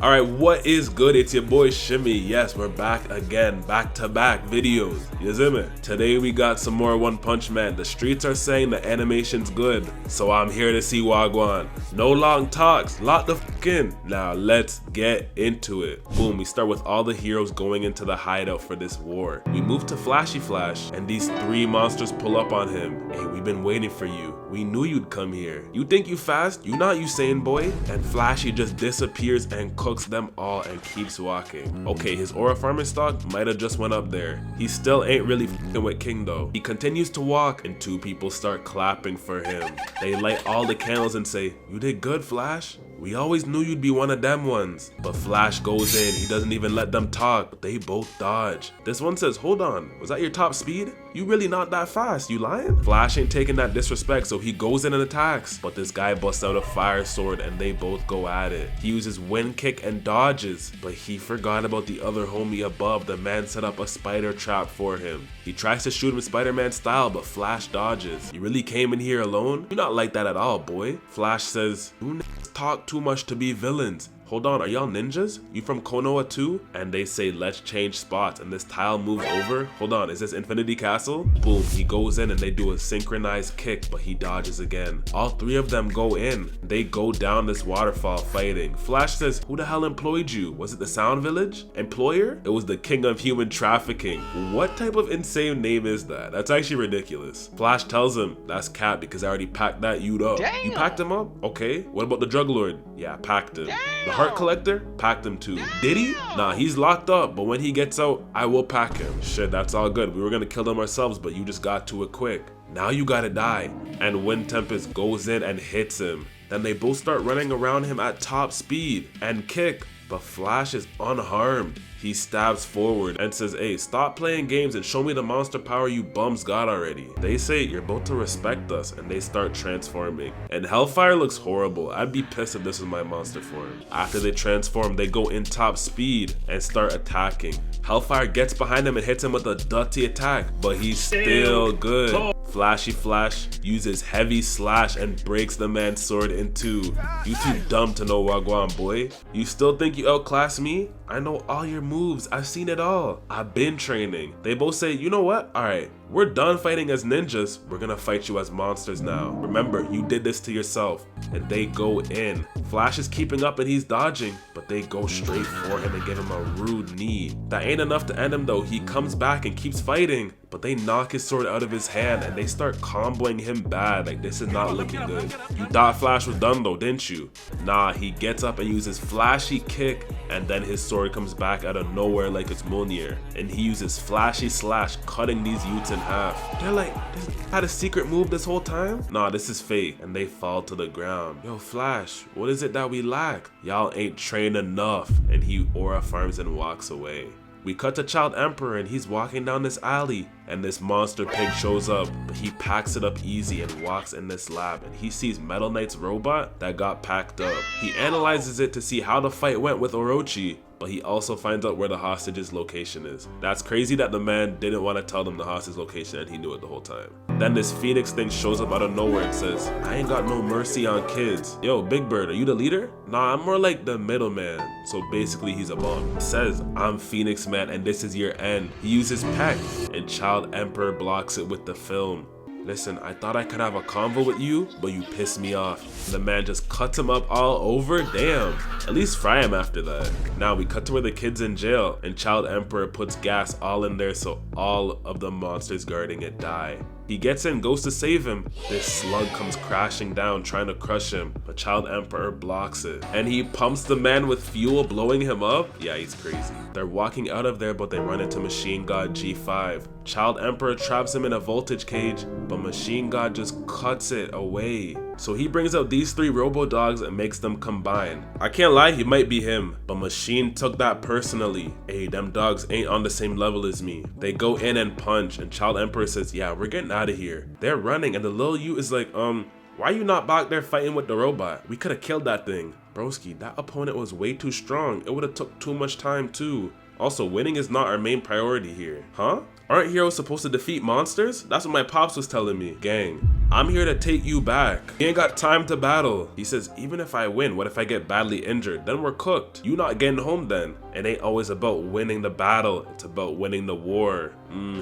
Alright, what is good? It's your boy Shimmy. Yes, we're back again, back-to-back videos. You see me? Today we got some more Onepunchman. The streets are saying the animation's good, so I'm here to see Wagwan. No long talks, lot the f in. Now let's get into it. Boom, we start with all the heroes going into the hideout for this war. We move to Flashy Flash, and these three monsters pull up on him. Hey, we've been waiting for you. We knew you'd come here. You think you fast? You not Usain boy? And Flashy just disappears and cooks them all and keeps walking. Okay, his aura farming stock might have just went up there. He still ain't really f***ing with King though. He continues to walk and two people start clapping for him. They light all the candles and say, "You did good, Flash. We always knew you'd be one of them ones." But Flash goes in, he doesn't even let them talk, but they both dodge. This one says, "Hold on, was that your top speed? You really not that fast, you lying?" Flash ain't taking that disrespect, so he goes in and attacks. But this guy busts out a fire sword and they both go at it. He uses wind kick and dodges, but he forgot about the other homie above. The man set up a spider trap for him. He tries to shoot him Spider-Man style, but Flash dodges. "You really came in here alone? You're not like that at all, boy." Flash says, "You talk too much to be villains. Hold on, are y'all ninjas? You from Konoha too?" And they say, "Let's change spots," and this tile moves over. Hold on, is this Infinity Castle? Boom, he goes in and they do a synchronized kick, but he dodges again. All three of them go in. They go down this waterfall fighting. Flash says, "Who the hell employed you? Was it the Sound Village? Employer?" It was the king of human trafficking. What type of insane name is that? That's actually ridiculous. Flash tells him, "That's cap because I already packed that you'd up." Damn. "You packed him up? Okay. What about the drug lord?" "Yeah, I packed him." Damn. "The heart collector?" "Packed him too." "Did he?" "Nah, he's locked up, but when he gets out, I will pack him." "Shit, that's all good. We were gonna kill them ourselves, but you just got to it quick. Now you gotta die." And Wind Tempest goes in and hits him. Then they both start running around him at top speed and kick, but Flash is unharmed. He stabs forward and says, "Hey, stop playing games and show me the monster power you bums got already." They say, "You're about to respect us," and they start transforming. And Hellfire looks horrible. I'd be pissed if this was my monster form. After they transform, they go in top speed and start attacking. Hellfire gets behind him and hits him with a dirty attack, but he's still good. Flashy Flash uses heavy slash and breaks the man's sword in two. "You too dumb to know Wagwan, boy. You still think you outclass me? I know all your moves. I've seen it all. I've been training." They both say, "You know what? Alright, we're done fighting as ninjas. We're gonna fight you as monsters now. Remember, you did this to yourself." And they go in. Flash is keeping up and he's dodging, but they go straight for him and give him a rude knee. That ain't enough to end him though. He comes back and keeps fighting, but they knock his sword out of his hand and they start comboing him bad. Like, this is not looking good. You thought Flash was done though, didn't you? Nah, he gets up and uses flashy kick, and then his sword comes back out of nowhere like it's Mjolnir, and he uses flashy slash, cutting these youths in half. They're like, "This had a secret move this whole time?" Nah, this is fake, and they fall to the ground. "Yo, Flash, what is it that we lack? Y'all ain't trained enough." And he aura farms and walks away. We cut to Child Emperor and he's walking down this alley, and this monster pig shows up, but he packs it up easy and walks in this lab, and he sees Metal Knight's robot that got packed up. He analyzes it to see how the fight went with Orochi, but he also finds out where the hostage's location is. That's crazy that the man didn't want to tell them the hostage location and he knew it the whole time. Then this Phoenix thing shows up out of nowhere and says, "I ain't got no mercy on kids." "Yo, Big Bird, are you the leader?" "Nah, I'm more like the middleman." So basically he's a bum. He says, "I'm Phoenix Man and this is your end." He uses Peck, and Child Emperor blocks it with the film. "Listen, I thought I could have a convo with you, but you pissed me off." The man just cuts him up all over. Damn. At least fry him after that. Now we cut to where the kid's in jail, and Child Emperor puts gas all in there so all of the monsters guarding it die. He gets in, goes to save him. This slug comes crashing down trying to crush him, but Child Emperor blocks it. And he pumps the man with fuel, blowing him up. Yeah, he's crazy. They're walking out of there, but they run into Machine God G5. Child Emperor traps him in a voltage cage, but Machine God just cuts it away. So he brings out these three robo dogs and makes them combine. I can't lie, he might be him, but Machine took that personally. Hey, them dogs ain't on the same level as me. They go in and punch, and Child Emperor says, "Yeah, we're getting out of here." They're running, and the little you is like, "Why you not back there fighting with the robot? We could have killed that thing." "Broski, that opponent was way too strong. It would have took too much time too. Also, winning is not our main priority here." "Huh? Aren't heroes supposed to defeat monsters? That's what my pops was telling me." "Gang, I'm here to take you back. He ain't got time to battle. He says, even if I win, what if I get badly injured? Then we're cooked. You not getting home then. It ain't always about winning the battle. It's about winning the war.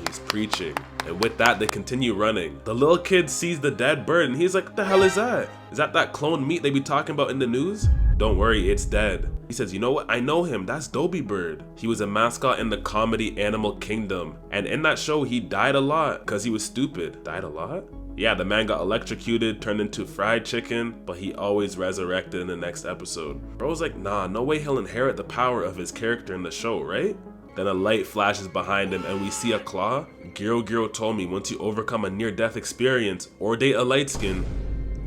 He's preaching. And with that, they continue running. The little kid sees the dead bird and he's like, what the hell is that? Is that clone meat they be talking about in the news? Don't worry, it's dead. He says, you know what? I know him. That's Dobie Bird. He was a mascot in the comedy Animal Kingdom. And in that show, he died a lot because he was stupid. Died a lot? Yeah, the man got electrocuted, turned into fried chicken, but he always resurrected in the next episode. Bro's like, nah, no way he'll inherit the power of his character in the show, right? Then a light flashes behind him and we see a claw. Garou told me once you overcome a near-death experience or date a light skin,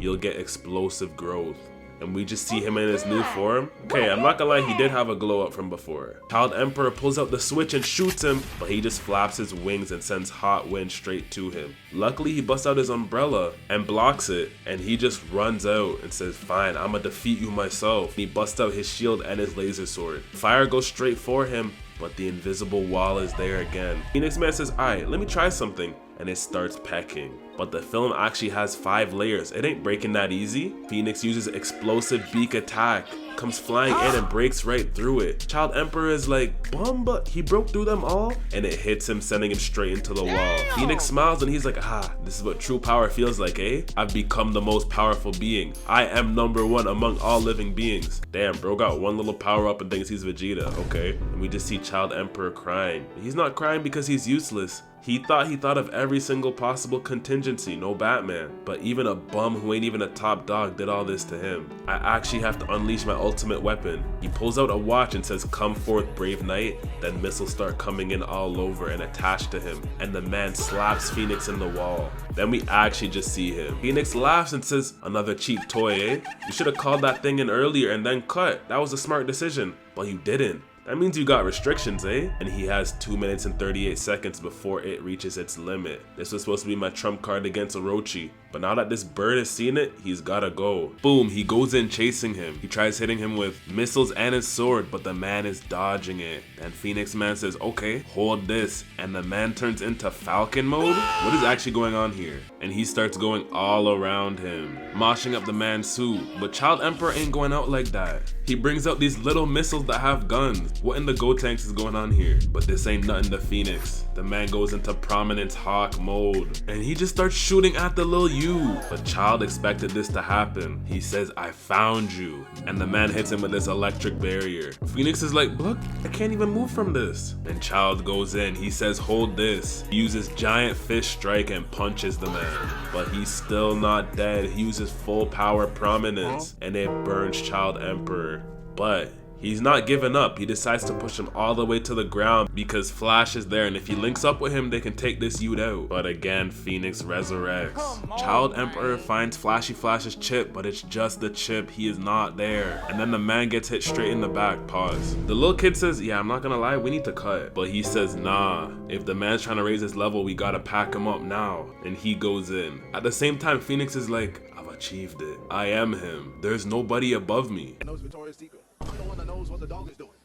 you'll get explosive growth. And we just see him in his new form. Okay, I'm not gonna lie, he did have a glow up from before. Child Emperor pulls out the switch and shoots him, but he just flaps his wings and sends hot wind straight to him. Luckily, he busts out his umbrella and blocks it, and he just runs out and says, fine, I'ma defeat you myself. He busts out his shield and his laser sword. Fire goes straight for him, but the invisible wall is there again. Phoenix Man says, alright, let me try something. And it starts pecking. But the film actually has 5 layers. It ain't breaking that easy. Phoenix uses explosive beak attack, comes flying in and breaks right through it. Child Emperor is like, but he broke through them all? And it hits him, sending him straight into the wall. Phoenix smiles and he's like, this is what true power feels like, eh? I've become the most powerful being. I am #1 among all living beings. Damn, bro got one little power up and thinks he's Vegeta, okay? And we just see Child Emperor crying. He's not crying because he's useless. He thought of every single possible contingency, no Batman. But even a bum who ain't even a top dog did all this to him. I actually have to unleash my ultimate weapon. He pulls out a watch and says, come forth, brave knight. Then missiles start coming in all over and attached to him. And the man slaps Phoenix in the wall. Then we actually just see him. Phoenix laughs and says, another cheap toy, eh? You should have called that thing in earlier and then cut. That was a smart decision. But you didn't. That means you got restrictions, eh? And he has 2 minutes and 38 seconds before it reaches its limit. This was supposed to be my trump card against Orochi. But now that this bird has seen it, he's gotta go. Boom, he goes in chasing him. He tries hitting him with missiles and his sword, but the man is dodging it. And Phoenix Man says, okay, hold this. And the man turns into Falcon mode? What is actually going on here? And he starts going all around him, moshing up the man's suit. But Child Emperor ain't going out like that. He brings out these little missiles that have guns. What in the Gotenks is going on here? But this ain't nothing to Phoenix. The man goes into Prominence Hawk mode. And he just starts shooting at the little you. But Child expected this to happen. He says, I found you. And the man hits him with this electric barrier. Phoenix is like, look, I can't even move from this. And Child goes in. He says, hold this. He uses giant fist strike and punches the man. But he's still not dead. He uses full power Prominence. And it burns Child Emperor. But he's not giving up. He decides to push him all the way to the ground because Flash is there, and if he links up with him, they can take this youth out. But again, Phoenix resurrects. Child Emperor finds Flashy Flash's chip, but it's just the chip. He is not there. And then the man gets hit straight in the back. Pause. The little kid says, yeah, I'm not gonna lie, we need to cut. But he says, nah. If the man's trying to raise his level, we gotta pack him up now. And he goes in. At the same time, Phoenix is like, I've achieved it. I am him. There's nobody above me.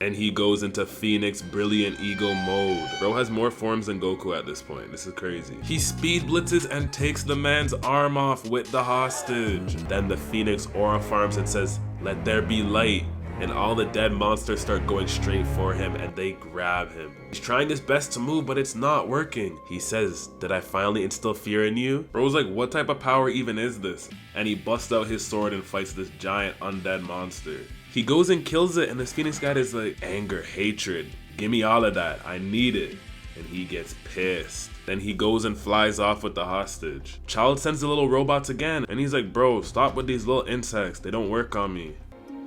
And he goes into Phoenix Brilliant Eagle mode. Bro has more forms than Goku at this point. This is crazy. He speed blitzes and takes the man's arm off with the hostage. Then the Phoenix aura farms and says, let there be light. And all the dead monsters start going straight for him and they grab him. He's trying his best to move, but it's not working. He says, did I finally instill fear in you? Bro's like, what type of power even is this? And he busts out his sword and fights this giant undead monster. He goes and kills it, and this Phoenix guy is like, anger, hatred, give me all of that, I need it. And he gets pissed. Then he goes and flies off with the hostage. Child sends the little robots again, and he's like, bro, stop with these little insects, they don't work on me.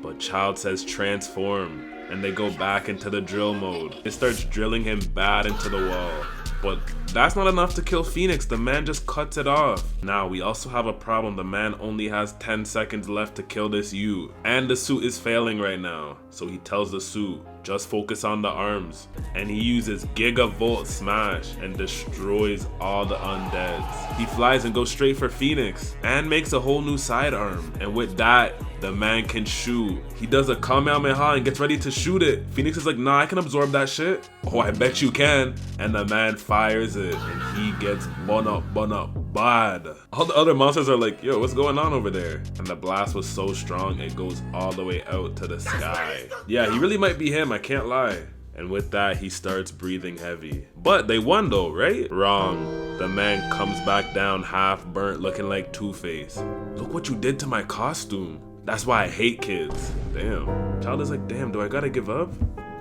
But Child says transform, and they go back into the drill mode. It starts drilling him bad into the wall. But that's not enough to kill Phoenix, the man just cuts it off. Now we also have a problem, the man only has 10 seconds left to kill this you. And the suit is failing right now. So he tells the suit, just focus on the arms. And he uses Gigavolt Smash and destroys all the undeads. He flies and goes straight for Phoenix and makes a whole new sidearm. And with that, the man can shoot. He does a Kamehameha and gets ready to shoot it. Phoenix is like, nah, I can absorb that shit. Oh, I bet you can. And the man fires it and he gets bun up, bun up. bad. All the other monsters are like, yo, what's going on over there? And the blast was so strong, it goes all the way out to the sky. Yeah, he really might be him, I can't lie. And with that, he starts breathing heavy. But they won though, right? Wrong. The man comes back down half burnt looking like Two-Face. Look what you did to my costume. That's why I hate kids. Damn. Child is like, damn, do I gotta give up?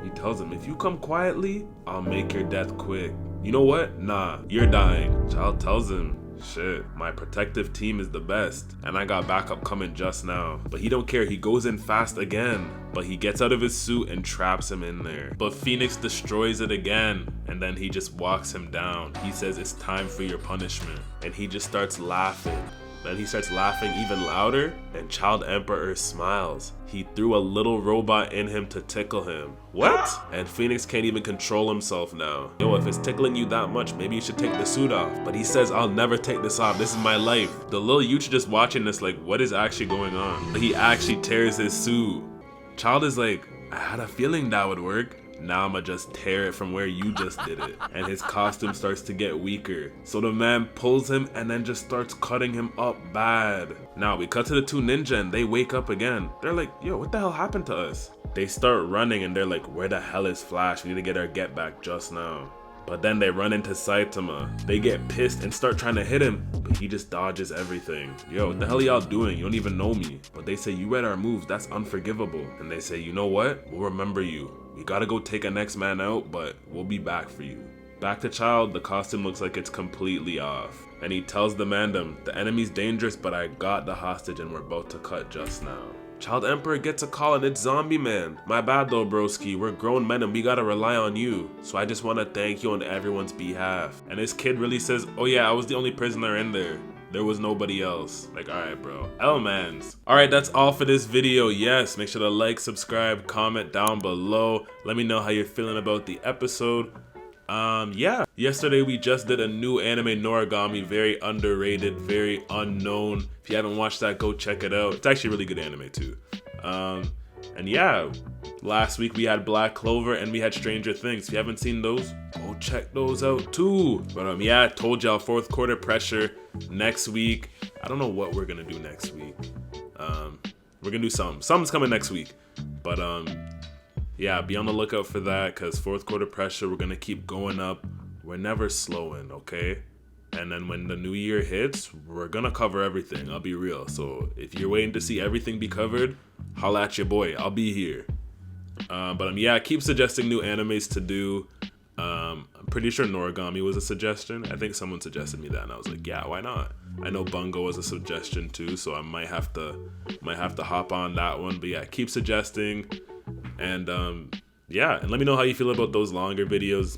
He tells him, if you come quietly, I'll make your death quick. You know what? Nah, you're dying. Child tells him, shit, my protective team is the best, and I got backup coming just now. But he don't care, he goes in fast again. But he gets out of his suit and traps him in there. But Phoenix destroys it again, and then he just walks him down. He says, it's time for your punishment. And he just starts laughing. Then he starts laughing even louder, and Child Emperor smiles. He threw a little robot in him to tickle him. What? And Phoenix can't even control himself now. Yo, if it's tickling you that much, maybe you should take the suit off. But he says, I'll never take this off. This is my life. The little Yuchi just watching this like, what is actually going on? He actually tears his suit. Child is like, I had a feeling that would work. Now I'ma just tear it from where you just did it. And his costume starts to get weaker. So the man pulls him and then just starts cutting him up bad. Now we cut to the two ninja and they wake up again. They're like, yo, what the hell happened to us? They start running and they're like, where the hell is Flash? We need to get our get back just now. But then they run into Saitama. They get pissed and start trying to hit him, but he just dodges everything. Yo, what the hell are y'all doing? You don't even know me. But they say, you read our moves, that's unforgivable. And they say, you know what? We'll remember you. We gotta go take a next man out, but we'll be back for you. Back to Child, the costume looks like it's completely off. And he tells the Mandem, the enemy's dangerous, but I got the hostage and we're about to cut just now. Child Emperor gets a call and it's Zombie Man. My bad though, broski. We're grown men and we gotta rely on you. So I just wanna thank you on everyone's behalf. And this kid really says, oh yeah, I was the only prisoner in there. There was nobody else. Like, alright bro. L-mans. Alright, that's all for this video. Yes, make sure to like, subscribe, comment down below. Let me know how you're feeling about the episode. Yeah. Yesterday we just did a new anime Noragami, very underrated, very unknown. If you haven't watched that, go check it out. It's actually a really good anime too. And yeah, last week we had Black Clover and we had Stranger Things. If you haven't seen those, go check those out too. But yeah, I told y'all fourth quarter pressure next week. I don't know what we're gonna do next week. We're gonna do something. Something's coming next week. But yeah, be on the lookout for that because fourth quarter pressure, we're gonna keep going up. We're never slowing, okay? And then when the new year hits, we're gonna cover everything, I'll be real. So if you're waiting to see everything be covered, holla at your boy, I'll be here. But yeah, keep suggesting new animes to do. I'm pretty sure Noragami was a suggestion. I think someone suggested me that and I was like, yeah, why not? I know Bungo was a suggestion too, so I might have to hop on that one. But yeah, keep suggesting. And yeah, and let me know how you feel about those longer videos.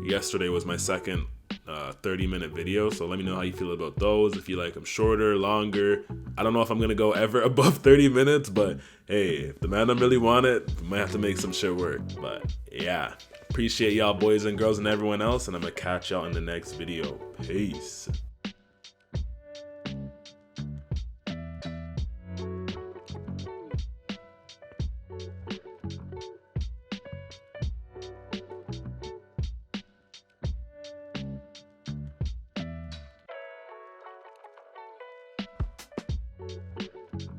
Yesterday was my second 30-minute video, so let me know how you feel about those. If you like them shorter, longer. I don't know if I'm gonna go ever above 30 minutes, but hey, if the man really want it, we might have to make some shit work. But yeah, appreciate y'all boys and girls and everyone else, and I'm gonna catch y'all in the next video. Peace.